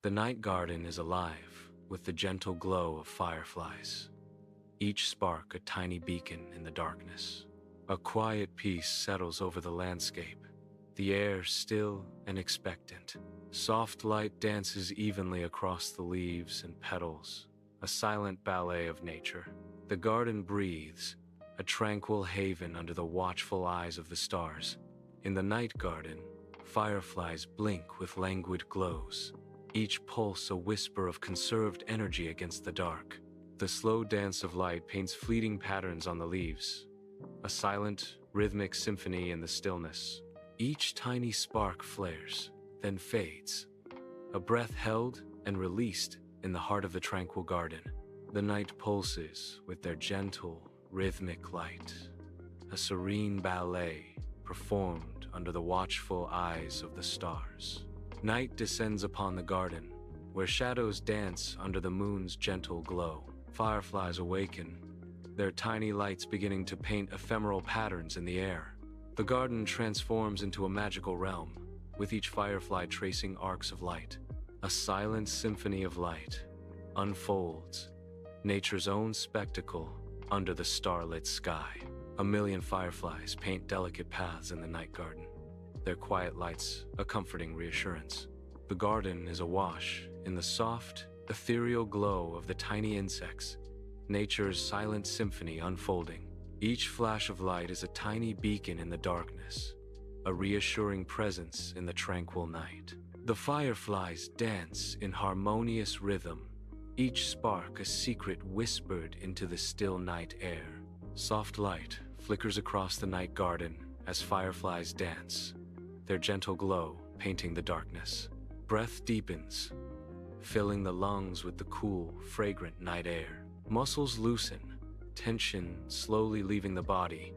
The night garden is alive with the gentle glow of fireflies, each spark a tiny beacon in the darkness. A quiet peace settles over the landscape, the air still and expectant. Soft light dances evenly across the leaves and petals, a silent ballet of nature. The garden breathes, a tranquil haven under the watchful eyes of the stars. In the night garden, fireflies blink with languid glows, each pulse a whisper of conserved energy against the dark. The slow dance of light paints fleeting patterns on the leaves, a silent, rhythmic symphony in the stillness. Each tiny spark flares, then fades, a breath held and released in the heart of the tranquil garden. The night pulses with their gentle, rhythmic light, a serene ballet performed under the watchful eyes of the stars. Night descends upon the garden, where shadows dance under the moon's gentle glow. Fireflies awaken, their tiny lights beginning to paint ephemeral patterns in the air. The garden transforms into a magical realm, with each firefly tracing arcs of light. A silent symphony of light unfolds, nature's own spectacle under the starlit sky. A million fireflies paint delicate paths in the night garden, their quiet lights a comforting reassurance. The garden is awash in the soft, ethereal glow of the tiny insects, nature's silent symphony unfolding. Each flash of light is a tiny beacon in the darkness, a reassuring presence in the tranquil night. The fireflies dance in harmonious rhythm, each spark a secret whispered into the still night air. Soft light flickers across the night garden as fireflies dance, their gentle glow painting the darkness. Breath deepens, filling the lungs with the cool, fragrant night air. Muscles loosen, tension slowly leaving the body,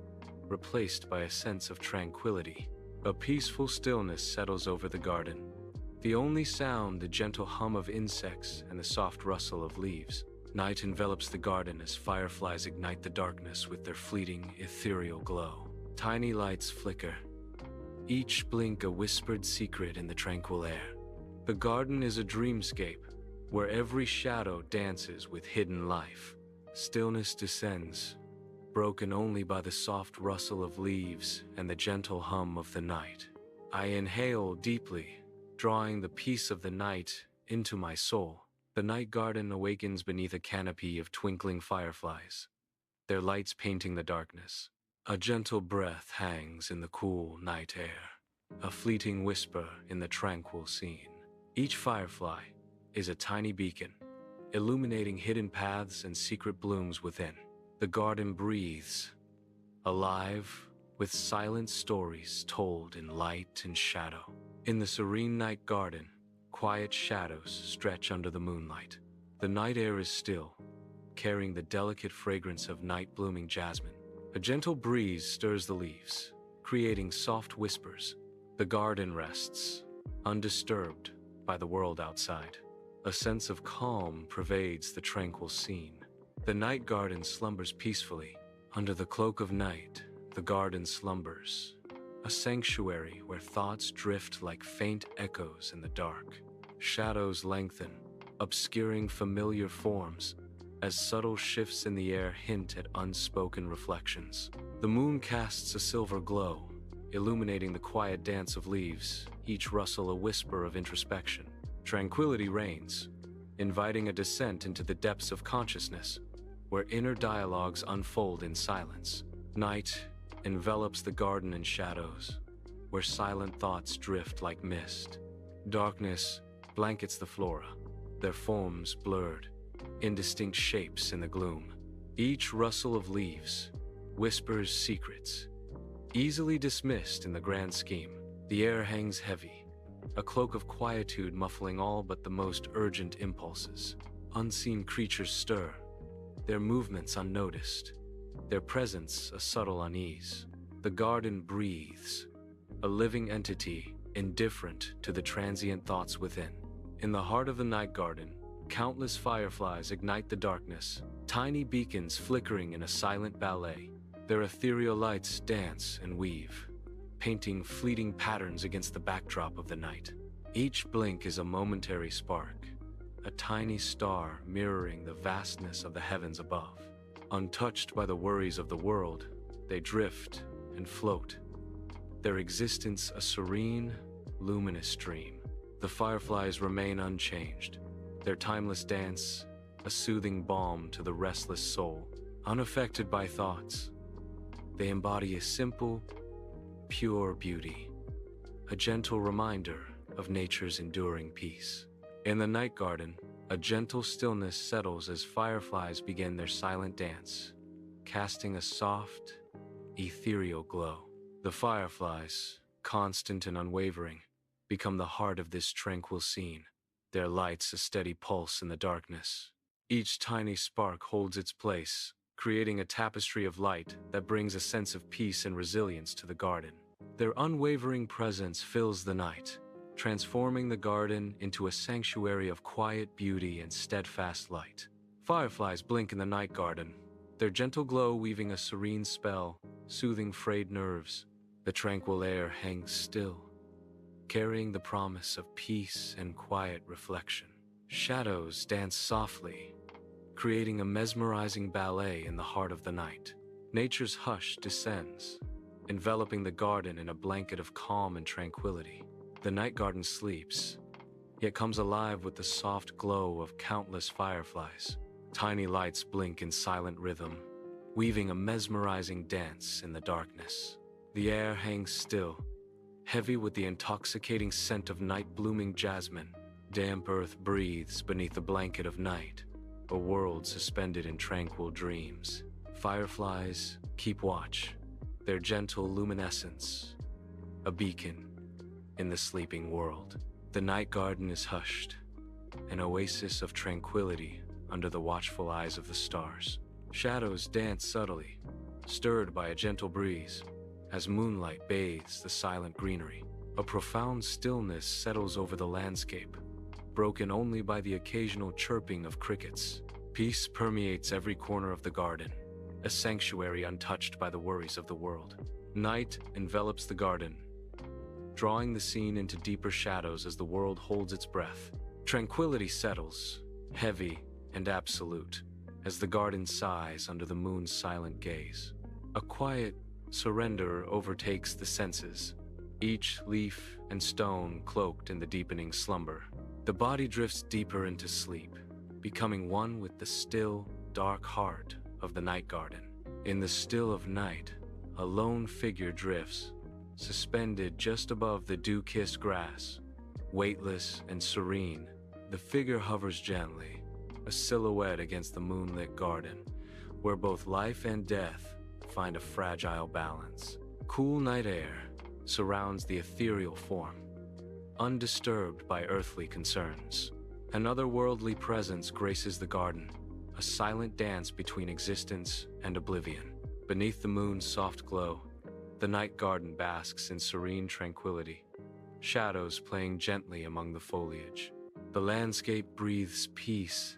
replaced by a sense of tranquility. A peaceful stillness settles over the garden, the only sound the gentle hum of insects and the soft rustle of leaves. Night envelops the garden as fireflies ignite the darkness with their fleeting, ethereal glow. Tiny lights flicker, each blink a whispered secret in the tranquil air. The garden is a dreamscape, where every shadow dances with hidden life. Stillness descends, broken only by the soft rustle of leaves and the gentle hum of the night. I inhale deeply, drawing the peace of the night into my soul. The night garden awakens beneath a canopy of twinkling fireflies, their lights painting the darkness. A gentle breath hangs in the cool night air, a fleeting whisper in the tranquil scene. Each firefly is a tiny beacon, illuminating hidden paths and secret blooms within. The garden breathes, alive with silent stories told in light and shadow. In the serene night garden, quiet shadows stretch under the moonlight. The night air is still, carrying the delicate fragrance of night-blooming jasmine. A gentle breeze stirs the leaves, creating soft whispers. The garden rests, undisturbed by the world outside. A sense of calm pervades the tranquil scene. The night garden slumbers peacefully. Under the cloak of night, the garden slumbers, a sanctuary where thoughts drift like faint echoes in the dark. Shadows lengthen, obscuring familiar forms, as subtle shifts in the air hint at unspoken reflections. The moon casts a silver glow, illuminating the quiet dance of leaves, each rustle a whisper of introspection. Tranquility reigns, inviting a descent into the depths of consciousness, where inner dialogues unfold in silence. Night envelops the garden in shadows, where silent thoughts drift like mist. Darkness blankets the flora, their forms blurred, indistinct shapes in the gloom. Each rustle of leaves whispers secrets, easily dismissed in the grand scheme. The air hangs heavy, a cloak of quietude muffling all but the most urgent impulses. Unseen creatures stir, their movements unnoticed, their presence a subtle unease. The garden breathes, a living entity indifferent to the transient thoughts within. In the heart of the night garden, countless fireflies ignite the darkness, tiny beacons flickering in a silent ballet. Their ethereal lights dance and weave, painting fleeting patterns against the backdrop of the night. Each blink is a momentary spark, a tiny star mirroring the vastness of the heavens above. Untouched by the worries of the world, they drift and float, their existence a serene, luminous dream. The fireflies remain unchanged, their timeless dance a soothing balm to the restless soul. Unaffected by thoughts, they embody a simple, pure beauty, a gentle reminder of nature's enduring peace. In the night garden, a gentle stillness settles as fireflies begin their silent dance, casting a soft, ethereal glow. The fireflies, constant and unwavering, become the heart of this tranquil scene, their lights a steady pulse in the darkness. Each tiny spark holds its place, creating a tapestry of light that brings a sense of peace and resilience to the garden. Their unwavering presence fills the night, transforming the garden into a sanctuary of quiet beauty and steadfast light. Fireflies blink in the night garden, their gentle glow weaving a serene spell, soothing frayed nerves. The tranquil air hangs still, carrying the promise of peace and quiet reflection. Shadows dance softly, creating a mesmerizing ballet in the heart of the night. Nature's hush descends, enveloping the garden in a blanket of calm and tranquility. The night garden sleeps, yet comes alive with the soft glow of countless fireflies. Tiny lights blink in silent rhythm, weaving a mesmerizing dance in the darkness. The air hangs still, heavy with the intoxicating scent of night-blooming jasmine. Damp earth breathes beneath the blanket of night, a world suspended in tranquil dreams. Fireflies keep watch, their gentle luminescence, a beacon in the sleeping world. The night garden is hushed, an oasis of tranquility under the watchful eyes of the stars. Shadows dance subtly, stirred by a gentle breeze, as moonlight bathes the silent greenery. A profound stillness settles over the landscape, broken only by the occasional chirping of crickets. Peace permeates every corner of the garden, a sanctuary untouched by the worries of the world. Night envelops the garden, drawing the scene into deeper shadows as the world holds its breath. Tranquility settles, heavy and absolute, as the garden sighs under the moon's silent gaze. A quiet surrender overtakes the senses, each leaf and stone cloaked in the deepening slumber. The body drifts deeper into sleep, becoming one with the still, dark heart of the night garden. In the still of night, a lone figure drifts, suspended just above the dew-kissed grass. Weightless and serene, the figure hovers gently, a silhouette against the moonlit garden, where both life and death find a fragile balance. Cool night air surrounds the ethereal form, undisturbed by earthly concerns. An otherworldly presence graces the garden, a silent dance between existence and oblivion. Beneath the moon's soft glow, the night garden basks in serene tranquility, shadows playing gently among the foliage. The landscape breathes peace,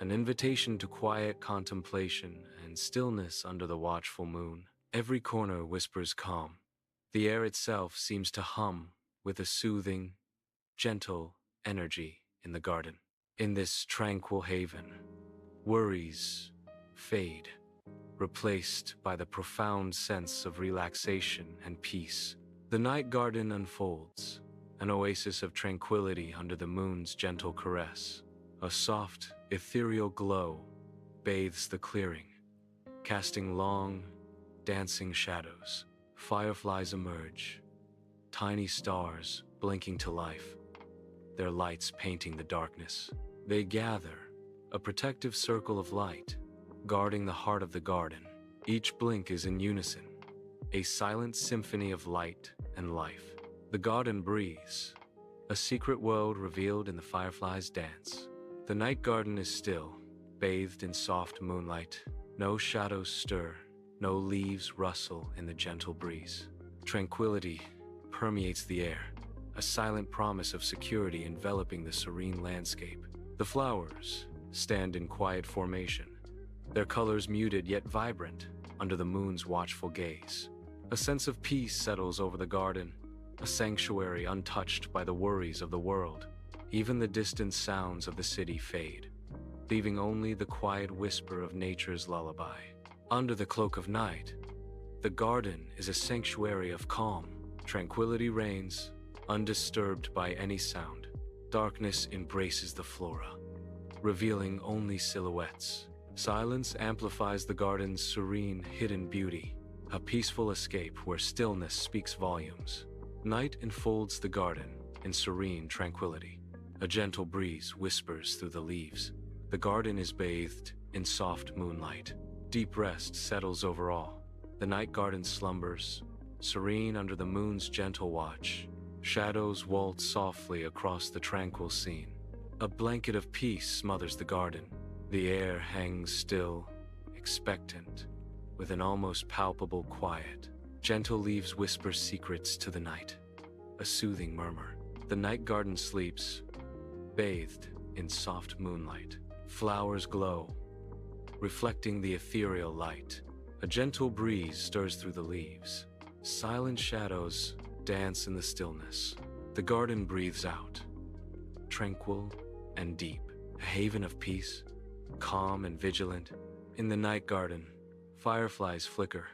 an invitation to quiet contemplation and stillness under the watchful moon. Every corner whispers calm. The air itself seems to hum with a soothing, gentle energy in the garden. In this tranquil haven, worries fade, replaced by the profound sense of relaxation and peace. The night garden unfolds, an oasis of tranquility under the moon's gentle caress. A soft, ethereal glow bathes the clearing, casting long, dancing shadows. Fireflies emerge, tiny stars blinking to life, their lights painting the darkness. They gather, a protective circle of light, guarding the heart of the garden. Each blink is in unison, a silent symphony of light and life. The garden breathes, a secret world revealed in the fireflies' dance. The night garden is still, bathed in soft moonlight. No shadows stir, no leaves rustle in the gentle breeze. Tranquility permeates the air, a silent promise of security enveloping the serene landscape. The flowers stand in quiet formation, their colors muted yet vibrant under the moon's watchful gaze. A sense of peace settles over the garden, a sanctuary untouched by the worries of the world. Even the distant sounds of the city fade, leaving only the quiet whisper of nature's lullaby. Under the cloak of night, the garden is a sanctuary of calm. Tranquility reigns, undisturbed by any sound. Darkness embraces the flora, revealing only silhouettes. Silence amplifies the garden's serene, hidden beauty, a peaceful escape where stillness speaks volumes. Night enfolds the garden in serene tranquility. A gentle breeze whispers through the leaves. The garden is bathed in soft moonlight. Deep rest settles over all. The night garden slumbers, serene under the moon's gentle watch. Shadows waltz softly across the tranquil scene. A blanket of peace smothers the garden. The air hangs still, expectant, with an almost palpable quiet. Gentle leaves whisper secrets to the night, a soothing murmur. The night garden sleeps, bathed in soft moonlight. Flowers glow, reflecting the ethereal light. A gentle breeze stirs through the leaves. Silent shadows dance in the stillness. The garden breathes out, tranquil and deep, a haven of peace, calm and vigilant. In the night garden, fireflies flicker,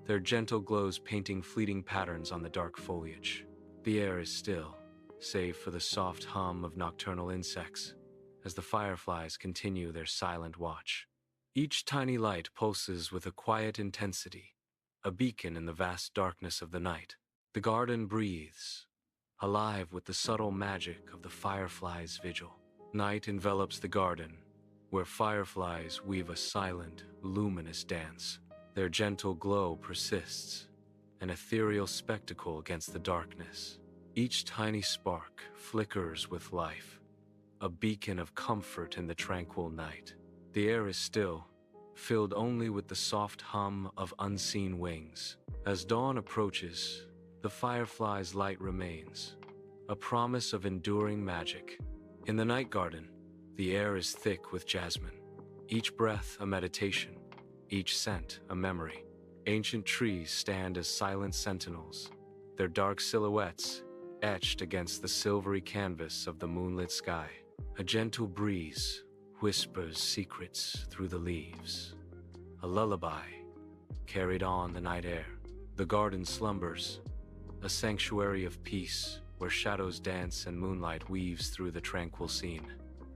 their gentle glows painting fleeting patterns on the dark foliage. The air is still, save for the soft hum of nocturnal insects, as the fireflies continue their silent watch. Each tiny light pulses with a quiet intensity, a beacon in the vast darkness of the night. The garden breathes, alive with the subtle magic of the fireflies' vigil. Night envelops the garden, where fireflies weave a silent, luminous dance. Their gentle glow persists, an ethereal spectacle against the darkness. Each tiny spark flickers with life, a beacon of comfort in the tranquil night. The air is still, filled only with the soft hum of unseen wings. As dawn approaches, the firefly's light remains, a promise of enduring magic. In the night garden, the air is thick with jasmine, each breath a meditation, each scent a memory. Ancient trees stand as silent sentinels, their dark silhouettes etched against the silvery canvas of the moonlit sky. A gentle breeze whispers secrets through the leaves, a lullaby carried on the night air. The garden slumbers, a sanctuary of peace where shadows dance and moonlight weaves through the tranquil scene.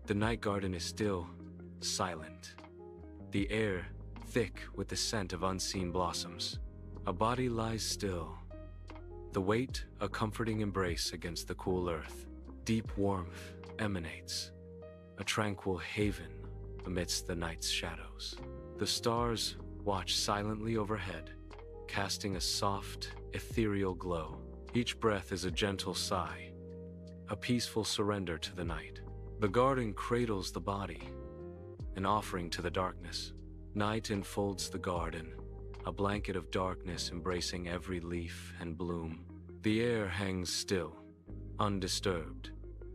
The night garden is still, silent, the air thick with the scent of unseen blossoms. A body lies still, the weight a comforting embrace against the cool earth. Deep warmth emanates, a tranquil haven amidst the night's shadows. The stars watch silently overhead, casting a soft, ethereal glow. Each breath is a gentle sigh, a peaceful surrender to the night. The garden cradles the body, an offering to the darkness. Night enfolds the garden, a blanket of darkness embracing every leaf and bloom. The air hangs still, undisturbed,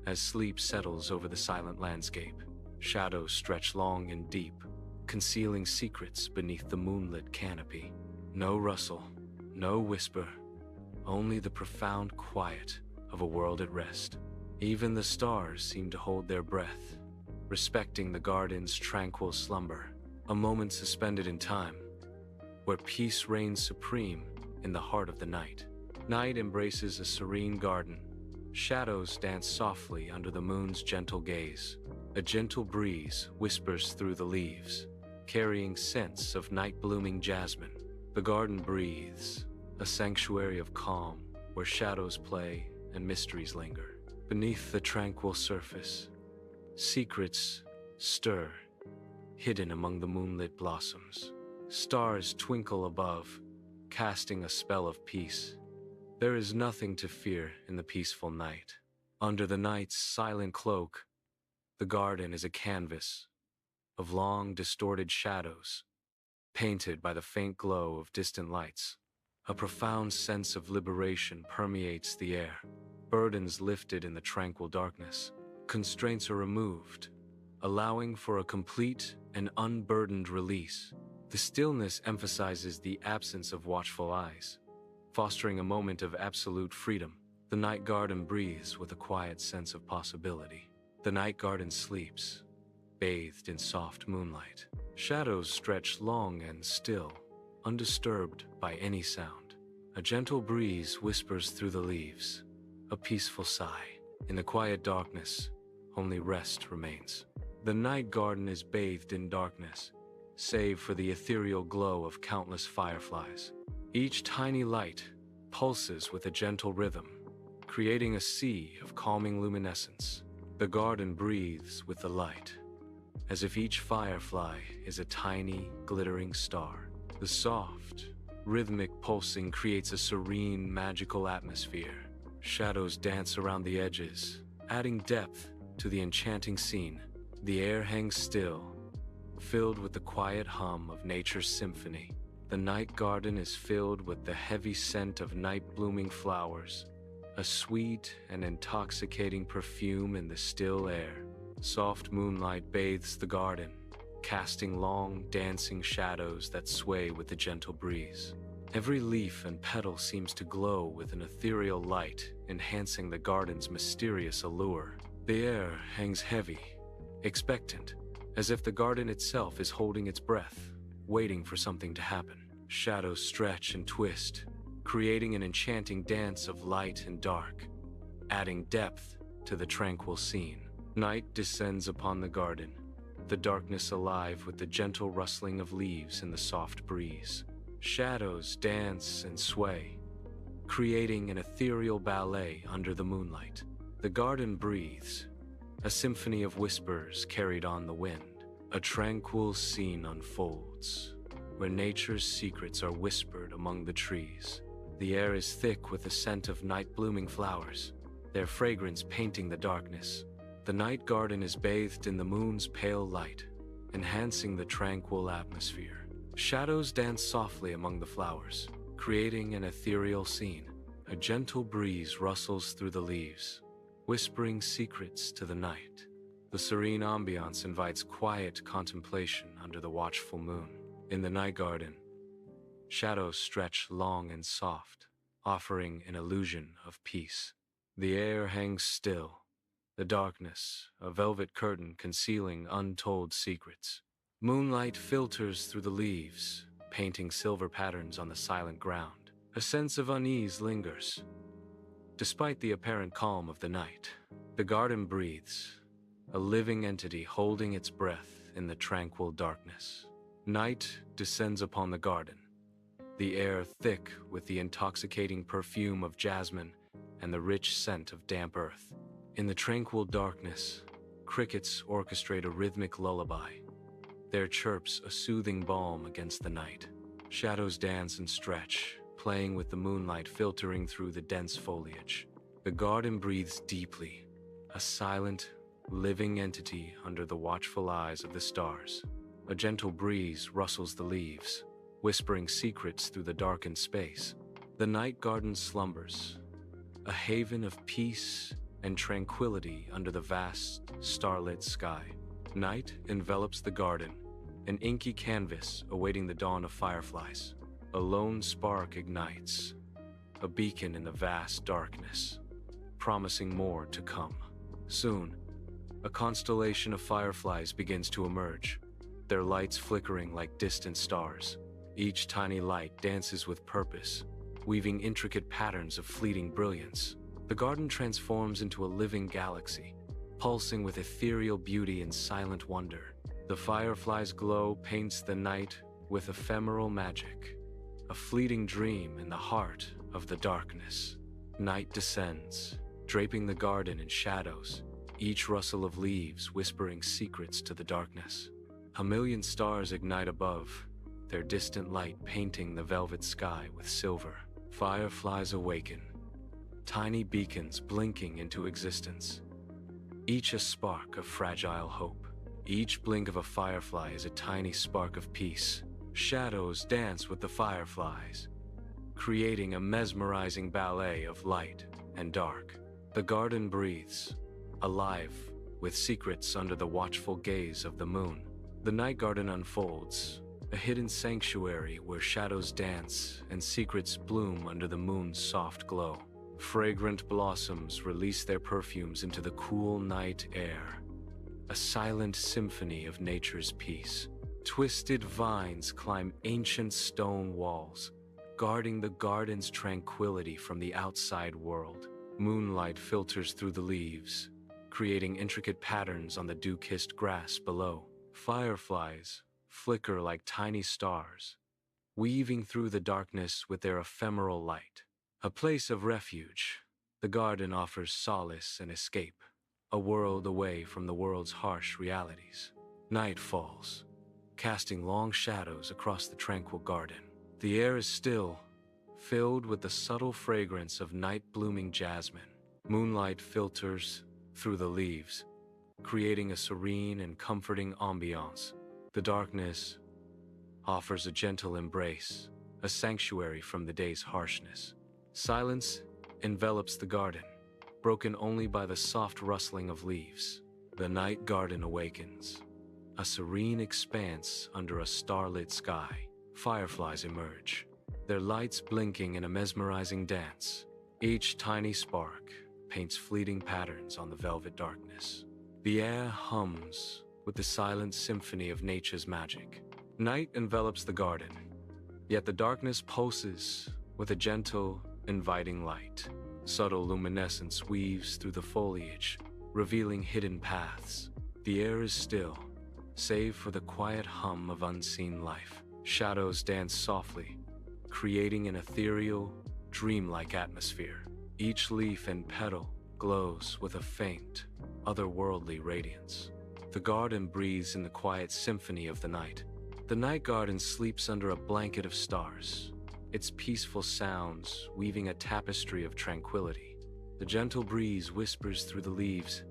as sleep settles over the silent landscape. Shadows stretch long and deep, concealing secrets beneath the moonlit canopy. No rustle, no whisper, only the profound quiet of a world at rest. Even the stars seem to hold their breath, respecting the garden's tranquil slumber. A moment suspended in time, where peace reigns supreme in the heart of the night. Night embraces a serene garden. Shadows dance softly under the moon's gentle gaze. A gentle breeze whispers through the leaves, carrying scents of night-blooming jasmine. The garden breathes, a sanctuary of calm where shadows play and mysteries linger. Beneath the tranquil surface, secrets stir, hidden among the moonlit blossoms. Stars twinkle above, casting a spell of peace. There is nothing to fear in the peaceful night. Under the night's silent cloak, the garden is a canvas of long, distorted shadows, painted by the faint glow of distant lights. A profound sense of liberation permeates the air. Burdens lifted in the tranquil darkness. Constraints are removed, allowing for a complete and unburdened release. The stillness emphasizes the absence of watchful eyes, fostering a moment of absolute freedom. The night garden breathes with a quiet sense of possibility. The night garden sleeps, bathed in soft moonlight. Shadows stretch long and still, undisturbed by any sound. A gentle breeze whispers through the leaves, a peaceful sigh. In the quiet darkness, only rest remains. The night garden is bathed in darkness, save for the ethereal glow of countless fireflies. Each tiny light pulses with a gentle rhythm, creating a sea of calming luminescence. The garden breathes with the light, as if each firefly is a tiny, glittering star. The soft, rhythmic pulsing creates a serene, magical atmosphere. Shadows dance around the edges, adding depth to the enchanting scene. The air hangs still, filled with the quiet hum of nature's symphony. The night garden is filled with the heavy scent of night-blooming flowers, a sweet and intoxicating perfume in the still air. Soft moonlight bathes the garden, casting long, dancing shadows that sway with the gentle breeze. Every leaf and petal seems to glow with an ethereal light, enhancing the garden's mysterious allure. The air hangs heavy, expectant, as if the garden itself is holding its breath, waiting for something to happen. Shadows stretch and twist, creating an enchanting dance of light and dark, adding depth to the tranquil scene. Night descends upon the garden, the darkness alive with the gentle rustling of leaves in the soft breeze. Shadows dance and sway, creating an ethereal ballet under the moonlight. The garden breathes, a symphony of whispers carried on the wind. A tranquil scene unfolds, where nature's secrets are whispered among the trees. The air is thick with the scent of night-blooming flowers, their fragrance painting the darkness. The night garden is bathed in the moon's pale light, enhancing the tranquil atmosphere. Shadows dance softly among the flowers, creating an ethereal scene. A gentle breeze rustles through the leaves, whispering secrets to the night. The serene ambiance invites quiet contemplation under the watchful moon. In the night garden, shadows stretch long and soft, offering an illusion of peace. The air hangs still, the darkness, a velvet curtain concealing untold secrets. Moonlight filters through the leaves, painting silver patterns on the silent ground. A sense of unease lingers. Despite the apparent calm of the night, the garden breathes, a living entity holding its breath in the tranquil darkness. Night descends upon the garden, the air thick with the intoxicating perfume of jasmine and the rich scent of damp earth. In the tranquil darkness, crickets orchestrate a rhythmic lullaby, their chirps a soothing balm against the night. Shadows dance and stretch, playing with the moonlight filtering through the dense foliage. The garden breathes deeply, a silent, living entity under the watchful eyes of the stars. A gentle breeze rustles the leaves, whispering secrets through the darkened space. The night garden slumbers, a haven of peace and tranquility under the vast, starlit sky. Night envelops the garden, an inky canvas awaiting the dawn of fireflies. A lone spark ignites, a beacon in the vast darkness, promising more to come. Soon, a constellation of fireflies begins to emerge, their lights flickering like distant stars. Each tiny light dances with purpose, weaving intricate patterns of fleeting brilliance. The garden transforms into a living galaxy, pulsing with ethereal beauty and silent wonder. The fireflies' glow paints the night with ephemeral magic, a fleeting dream in the heart of the darkness. Night descends, draping the garden in shadows, each rustle of leaves whispering secrets to the darkness. A million stars ignite above, their distant light painting the velvet sky with silver. Fireflies awaken, tiny beacons blinking into existence, each a spark of fragile hope. Each blink of a firefly is a tiny spark of peace. Shadows dance with the fireflies, creating a mesmerizing ballet of light and dark. The garden breathes, alive with secrets under the watchful gaze of the moon. The night garden unfolds, a hidden sanctuary where shadows dance and secrets bloom under the moon's soft glow. Fragrant blossoms release their perfumes into the cool night air, a silent symphony of nature's peace. Twisted vines climb ancient stone walls, guarding the garden's tranquility from the outside world. Moonlight filters through the leaves, creating intricate patterns on the dew-kissed grass below. Fireflies flicker like tiny stars, weaving through the darkness with their ephemeral light. A place of refuge, the garden offers solace and escape, a world away from the world's harsh realities. Night falls, casting long shadows across the tranquil garden. The air is still, filled with the subtle fragrance of night-blooming jasmine. Moonlight filters through the leaves, creating a serene and comforting ambiance. The darkness offers a gentle embrace, a sanctuary from the day's harshness. Silence envelops the garden, broken only by the soft rustling of leaves. The night garden awakens, a serene expanse under a starlit sky. Fireflies emerge, their lights blinking in a mesmerizing dance. Each tiny spark paints fleeting patterns on the velvet darkness. The air hums with the silent symphony of nature's magic. Night envelops the garden, yet the darkness pulses with a gentle, inviting light. Subtle luminescence weaves through the foliage, revealing hidden paths. The air is still, save for the quiet hum of unseen life. Shadows dance softly, creating an ethereal, dreamlike atmosphere. Each leaf and petal glows with a faint, otherworldly radiance. The garden breathes in the quiet symphony of the night. The night garden sleeps under a blanket of stars, its peaceful sounds weaving a tapestry of tranquility. The gentle breeze whispers through the leaves,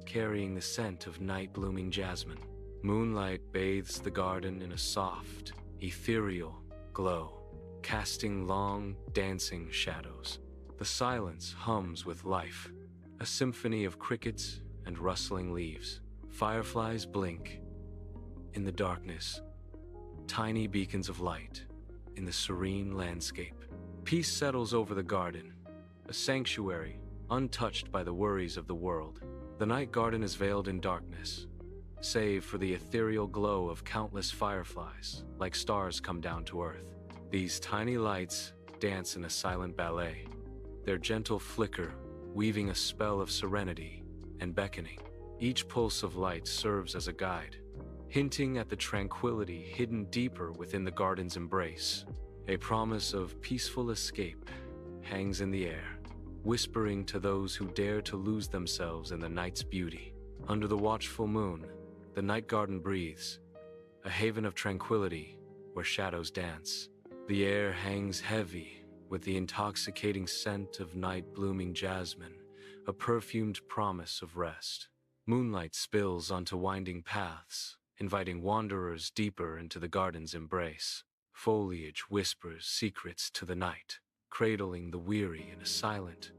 carrying the scent of night-blooming jasmine. Moonlight bathes the garden in a soft, ethereal glow, casting long, dancing shadows. The silence hums with life, a symphony of crickets and rustling leaves. Fireflies blink in the darkness, tiny beacons of light in the serene landscape. Peace settles over the garden, a sanctuary untouched by the worries of the world. The night garden is veiled in darkness, save for the ethereal glow of countless fireflies, like stars come down to earth. These tiny lights dance in a silent ballet, their gentle flicker weaving a spell of serenity and beckoning. Each pulse of light serves as a guide, hinting at the tranquility hidden deeper within the garden's embrace. A promise of peaceful escape hangs in the air, whispering to those who dare to lose themselves in the night's beauty. Under the watchful moon, the night garden breathes, a haven of tranquility where shadows dance. The air hangs heavy with the intoxicating scent of night-blooming jasmine, a perfumed promise of rest. Moonlight spills onto winding paths, inviting wanderers deeper into the garden's embrace. Foliage whispers secrets to the night, cradling the weary in a silent,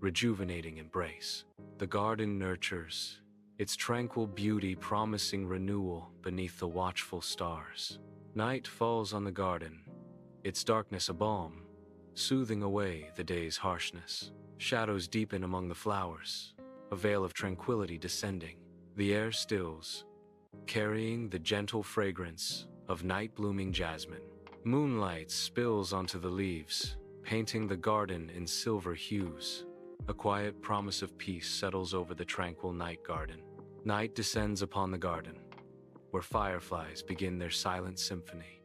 rejuvenating embrace. The garden nurtures, its tranquil beauty promising renewal beneath the watchful stars. Night falls on the garden, its darkness a balm, soothing away the day's harshness. Shadows deepen among the flowers, a veil of tranquility descending. The air stills, carrying the gentle fragrance of night-blooming jasmine. Moonlight spills onto the leaves, painting the garden in silver hues. A quiet promise of peace settles over the tranquil night garden. Night descends upon the garden, where fireflies begin their silent symphony,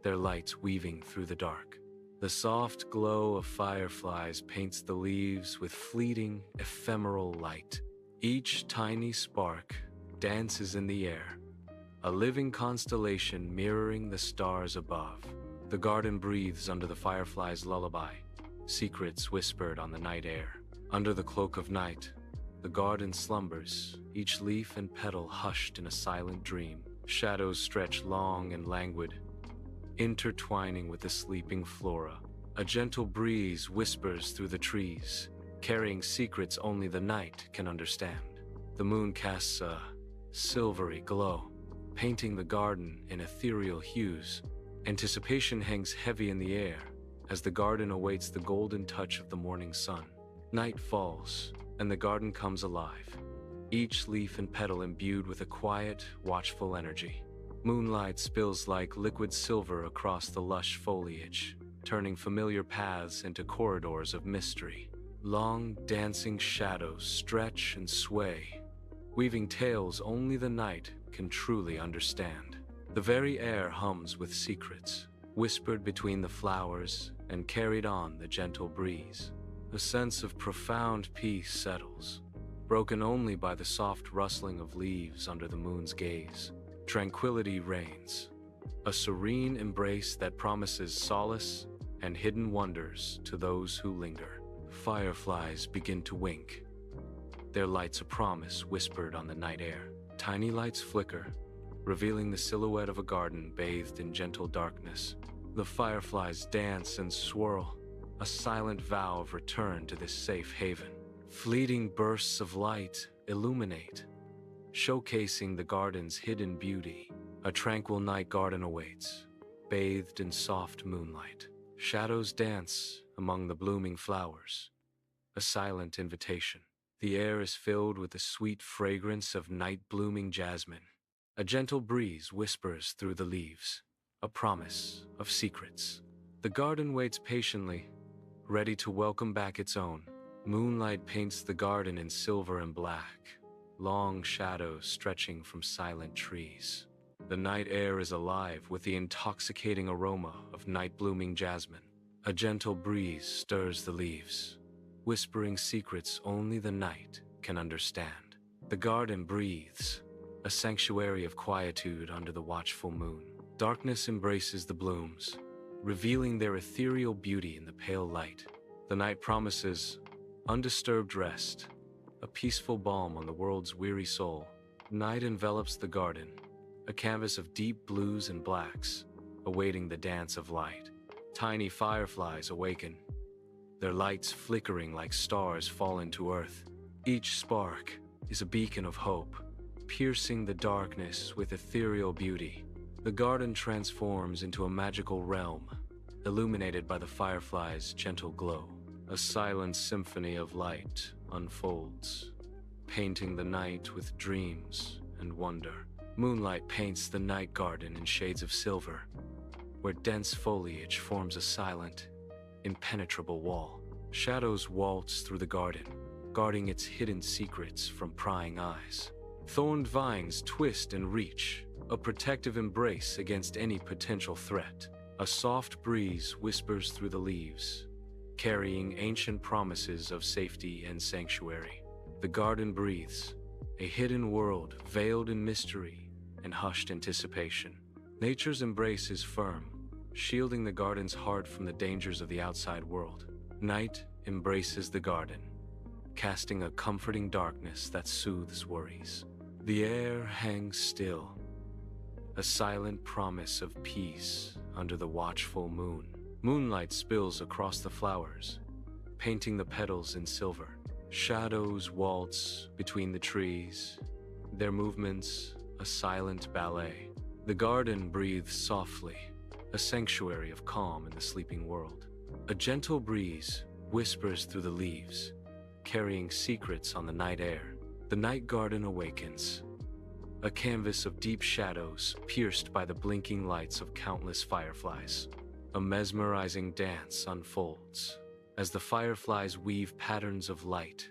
their lights weaving through the dark. The soft glow of fireflies paints the leaves with fleeting, ephemeral light. Each tiny spark dances in the air, a living constellation mirroring the stars above. The garden breathes under the fireflies' lullaby, secrets whispered on the night air. Under the cloak of night, the garden slumbers, each leaf and petal hushed in a silent dream. Shadows stretch long and languid, intertwining with the sleeping flora. A gentle breeze whispers through the trees, carrying secrets only the night can understand. The moon casts a silvery glow, painting the garden in ethereal hues. Anticipation hangs heavy in the air, as the garden awaits the golden touch of the morning sun. Night falls, and the garden comes alive, each leaf and petal imbued with a quiet, watchful energy. Moonlight spills like liquid silver across the lush foliage, turning familiar paths into corridors of mystery. Long, dancing shadows stretch and sway, weaving tales only the night can truly understand. The very air hums with secrets, whispered between the flowers and carried on the gentle breeze. A sense of profound peace settles, broken only by the soft rustling of leaves under the moon's gaze. Tranquility reigns, a serene embrace that promises solace and hidden wonders to those who linger. Fireflies begin to wink, their lights a promise whispered on the night air. Tiny lights flicker, revealing the silhouette of a garden bathed in gentle darkness. The fireflies dance and swirl, a silent vow of return to this safe haven. Fleeting bursts of light illuminate, showcasing the garden's hidden beauty. A tranquil night garden awaits, bathed in soft moonlight. Shadows dance among the blooming flowers, a silent invitation. The air is filled with the sweet fragrance of night-blooming jasmine. A gentle breeze whispers through the leaves, a promise of secrets. The garden waits patiently, ready to welcome back its own. Moonlight paints the garden in silver and black, long shadows stretching from silent trees. The night air is alive with the intoxicating aroma of night-blooming jasmine. A gentle breeze stirs the leaves, whispering secrets only the night can understand. The garden breathes, a sanctuary of quietude under the watchful moon. Darkness embraces the blooms, revealing their ethereal beauty in the pale light. The night promises undisturbed rest, a peaceful balm on the world's weary soul. Night envelops the garden, a canvas of deep blues and blacks, awaiting the dance of light. Tiny fireflies awaken, their lights flickering like stars fallen to earth. Each spark is a beacon of hope, piercing the darkness with ethereal beauty. The garden transforms into a magical realm, illuminated by the fireflies' gentle glow. A silent symphony of light unfolds, painting the night with dreams and wonder. Moonlight paints the night garden in shades of silver, where dense foliage forms a silent, impenetrable wall. Shadows waltz through the garden, guarding its hidden secrets from prying eyes. Thorned vines twist and reach, a protective embrace against any potential threat. A soft breeze whispers through the leaves, carrying ancient promises of safety and sanctuary. The garden breathes, a hidden world veiled in mystery and hushed anticipation. Nature's embrace is firm, shielding the garden's heart from the dangers of the outside world. Night embraces the garden, casting a comforting darkness that soothes worries. The air hangs still, a silent promise of peace under the watchful moon. Moonlight spills across the flowers, painting the petals in silver. Shadows waltz between the trees, their movements a silent ballet. The garden breathes softly, a sanctuary of calm in the sleeping world. A gentle breeze whispers through the leaves, carrying secrets on the night air. The night garden awakens, a canvas of deep shadows pierced by the blinking lights of countless fireflies. A mesmerizing dance unfolds as the fireflies weave patterns of light,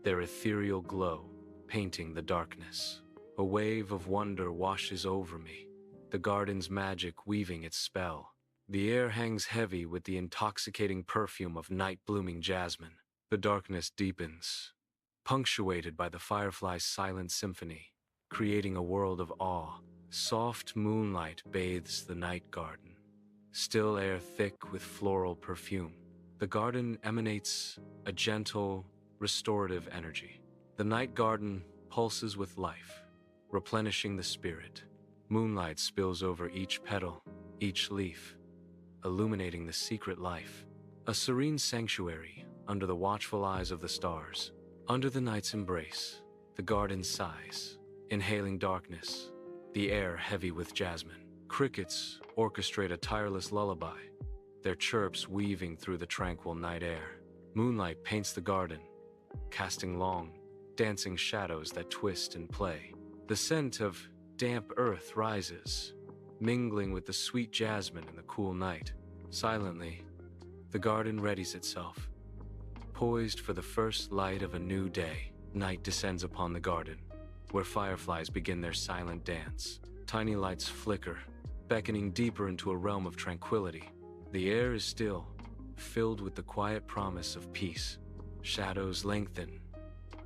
their ethereal glow painting the darkness. A wave of wonder washes over me, the garden's magic weaving its spell. The air hangs heavy with the intoxicating perfume of night-blooming jasmine. The darkness deepens, punctuated by the firefly's silent symphony, creating a world of awe. Soft moonlight bathes the night garden, still air thick with floral perfume. The garden emanates a gentle, restorative energy. The night garden pulses with life, replenishing the spirit. Moonlight spills over each petal, each leaf, illuminating the secret life. A serene sanctuary under the watchful eyes of the stars. Under the night's embrace, the garden sighs, inhaling darkness, the air heavy with jasmine. Crickets orchestrate a tireless lullaby, their chirps weaving through the tranquil night air. Moonlight paints the garden, casting long, dancing shadows that twist and play. The scent of damp earth rises, mingling with the sweet jasmine in the cool night. Silently, the garden readies itself, poised for the first light of a new day. Night descends upon the garden, where fireflies begin their silent dance. Tiny lights flicker, beckoning deeper into a realm of tranquility. The air is still, filled with the quiet promise of peace. Shadows lengthen,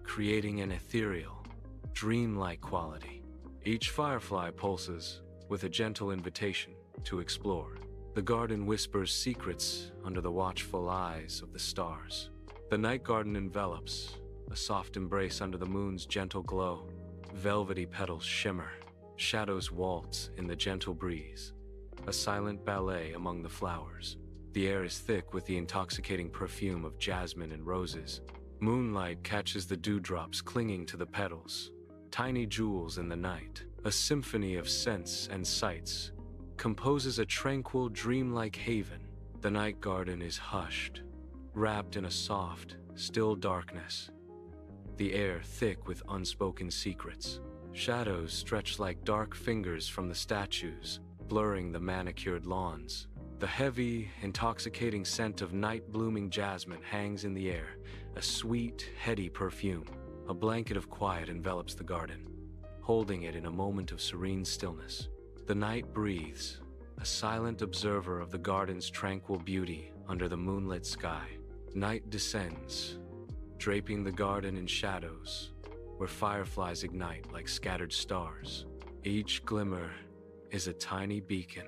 creating an ethereal, dreamlike quality. Each firefly pulses with a gentle invitation to explore. The garden whispers secrets under the watchful eyes of the stars. The night garden envelops, a soft embrace under the moon's gentle glow. Velvety petals shimmer, shadows waltz in the gentle breeze. A silent ballet among the flowers. The air is thick with the intoxicating perfume of jasmine and roses. Moonlight catches the dewdrops clinging to the petals, tiny jewels in the night. A symphony of scents and sights composes a tranquil, dreamlike haven. The night garden is hushed, wrapped in a soft, still darkness. The air thick with unspoken secrets. Shadows stretch like dark fingers from the statues, blurring the manicured lawns. The heavy, intoxicating scent of night-blooming jasmine hangs in the air, a sweet, heady perfume. A blanket of quiet envelops the garden, holding it in a moment of serene stillness. The night breathes, a silent observer of the garden's tranquil beauty under the moonlit sky. Night descends, draping the garden in shadows, where fireflies ignite like scattered stars. Each glimmer is a tiny beacon,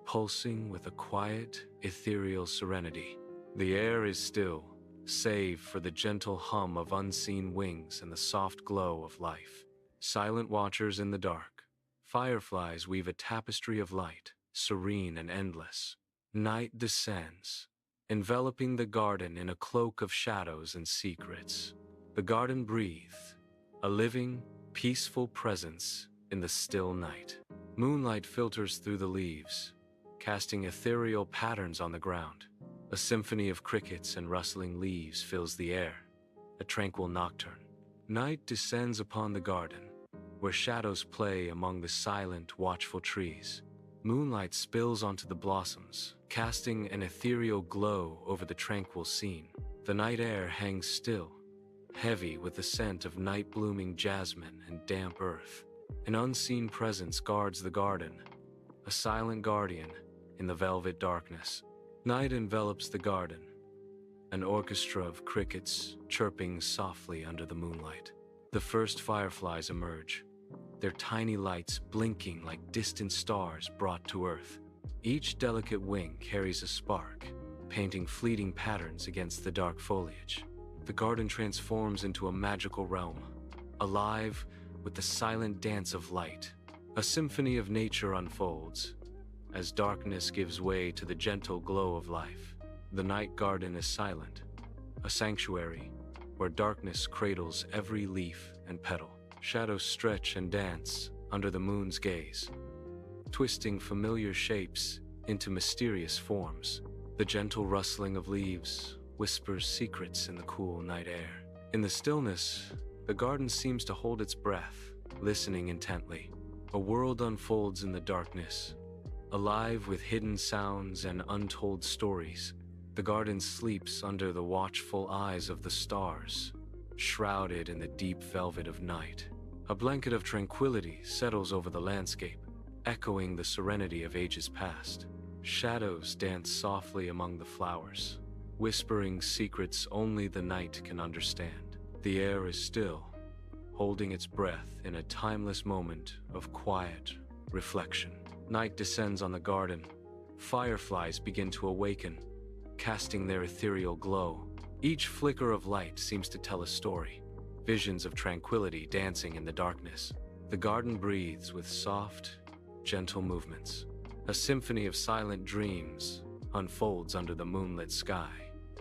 pulsing with a quiet, ethereal serenity. The air is still, save for the gentle hum of unseen wings and the soft glow of life. Silent watchers in the dark, fireflies weave a tapestry of light, serene and endless. Night descends, enveloping the garden in a cloak of shadows and secrets. The garden breathes, a living, peaceful presence in the still night. Moonlight filters through the leaves, casting ethereal patterns on the ground. A symphony of crickets and rustling leaves fills the air, a tranquil nocturne. Night descends upon the garden, where shadows play among the silent, watchful trees. Moonlight spills onto the blossoms, casting an ethereal glow over the tranquil scene. The night air hangs still, heavy with the scent of night-blooming jasmine and damp earth. An unseen presence guards the garden, a silent guardian in the velvet darkness. Night envelops the garden, an orchestra of crickets chirping softly under the moonlight. The first fireflies emerge, their tiny lights blinking like distant stars brought to earth. Each delicate wing carries a spark, painting fleeting patterns against the dark foliage. The garden transforms into a magical realm, alive with the silent dance of light. A symphony of nature unfolds, as darkness gives way to the gentle glow of life. The night garden is silent, a sanctuary where darkness cradles every leaf and petal. Shadows stretch and dance under the moon's gaze, twisting familiar shapes into mysterious forms. The gentle rustling of leaves whispers secrets in the cool night air. In the stillness, the garden seems to hold its breath, listening intently. A world unfolds in the darkness, alive with hidden sounds and untold stories. The garden sleeps under the watchful eyes of the stars, shrouded in the deep velvet of night. A blanket of tranquility settles over the landscape, echoing the serenity of ages past. Shadows dance softly among the flowers, whispering secrets only the night can understand. The air is still, holding its breath in a timeless moment of quiet reflection. Night descends on the garden. Fireflies begin to awaken, casting their ethereal glow. Each flicker of light seems to tell a story, visions of tranquility dancing in the darkness. The garden breathes with soft, gentle movements. A symphony of silent dreams unfolds under the moonlit sky.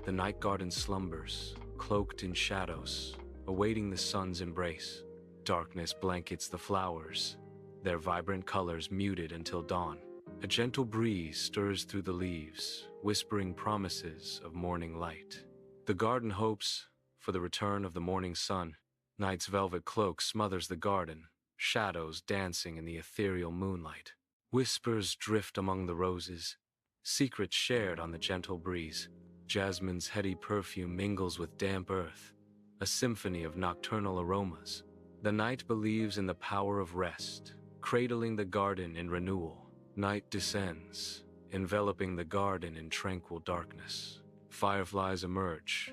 The night garden slumbers, cloaked in shadows, awaiting the sun's embrace. Darkness blankets the flowers, their vibrant colors muted until dawn. A gentle breeze stirs through the leaves, whispering promises of morning light. The garden hopes for the return of the morning sun. Night's velvet cloak smothers the garden, shadows dancing in the ethereal moonlight. Whispers drift among the roses, secrets shared on the gentle breeze. Jasmine's heady perfume mingles with damp earth, a symphony of nocturnal aromas. The night believes in the power of rest, cradling the garden in renewal. Night descends, enveloping the garden in tranquil darkness. Fireflies emerge.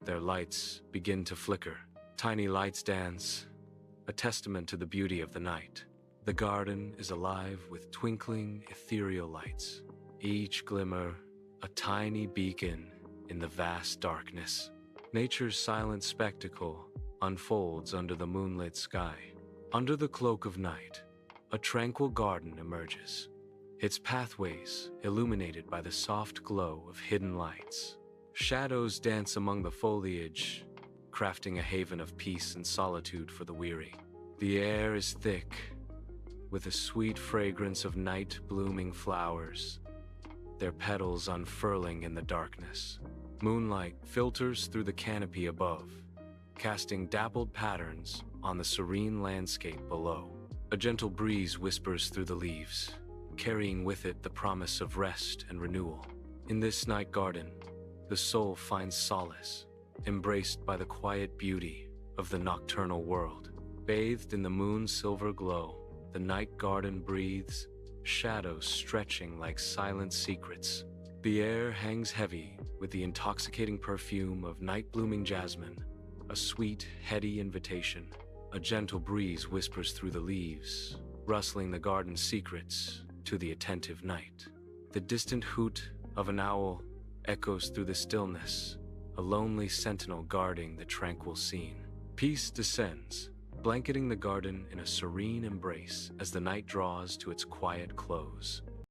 Their lights begin to flicker. Tiny lights dance, a testament to the beauty of the night. The garden is alive with twinkling, ethereal lights, each glimmer a tiny beacon in the vast darkness. Nature's silent spectacle unfolds under the moonlit sky. Under the cloak of night, a tranquil garden emerges, its pathways illuminated by the soft glow of hidden lights. Shadows dance among the foliage, crafting a haven of peace and solitude for the weary. The air is thick, with a sweet fragrance of night-blooming flowers, their petals unfurling in the darkness. Moonlight filters through the canopy above, casting dappled patterns on the serene landscape below. A gentle breeze whispers through the leaves, carrying with it the promise of rest and renewal. In this night garden, the soul finds solace, embraced by the quiet beauty of the nocturnal world. Bathed in the moon's silver glow, the night garden breathes, shadows stretching like silent secrets. The air hangs heavy with the intoxicating perfume of night-blooming jasmine, a sweet, heady invitation. A gentle breeze whispers through the leaves, rustling the garden's secrets to the attentive night. The distant hoot of an owl echoes through the stillness, a lonely sentinel guarding the tranquil scene. Peace descends, blanketing the garden in a serene embrace as the night draws to its quiet close.